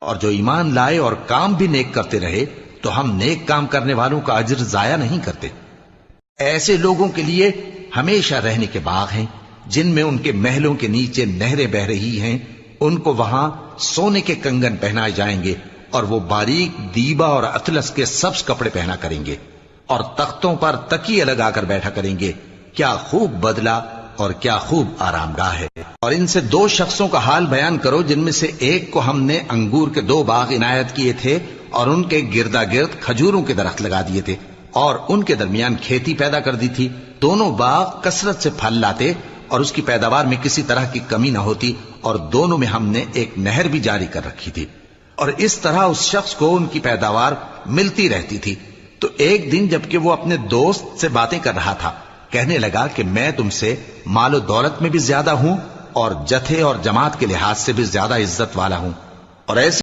اور جو ایمان لائے اور کام بھی نیک کرتے رہے تو ہم نیک کام کرنے والوں کا اجر ضائع نہیں کرتے۔ ایسے لوگوں کے لیے ہمیشہ رہنے کے باغ ہیں جن میں ان کے محلوں کے نیچے نہریں بہ رہی ہیں، ان کو وہاں سونے کے کنگن پہنائے جائیں گے اور وہ باریک دیبا اور اطلس کے سبز کپڑے پہنا کریں گے اور تختوں پر تکیے لگا کر بیٹھا کریں گے۔ کیا خوب بدلہ اور کیا خوب آرام گاہ ہے۔ اور ان سے 2 شخصوں کا حال بیان کرو جن میں سے ایک کو ہم نے انگور کے 2 باغ عنایت کیے تھے اور ان کے گردا گرد کھجوروں کے درخت لگا دیے تھے اور ان کے درمیان کھیتی پیدا کر دی تھی۔ دونوں باغ کثرت سے پھل لاتے اور اس کی پیداوار میں کسی طرح کی کمی نہ ہوتی، اور دونوں میں ہم نے ایک نہر بھی جاری کر رکھی تھی، اور اس طرح اس شخص کو ان کی پیداوار ملتی رہتی تھی۔ تو ایک دن جبکہ وہ اپنے دوست سے باتیں کر رہا تھا، کہنے لگا کہ میں تم سے مال و دولت میں بھی زیادہ ہوں اور جتھے اور جماعت کے لحاظ سے بھی زیادہ عزت والا ہوں، اور ایسے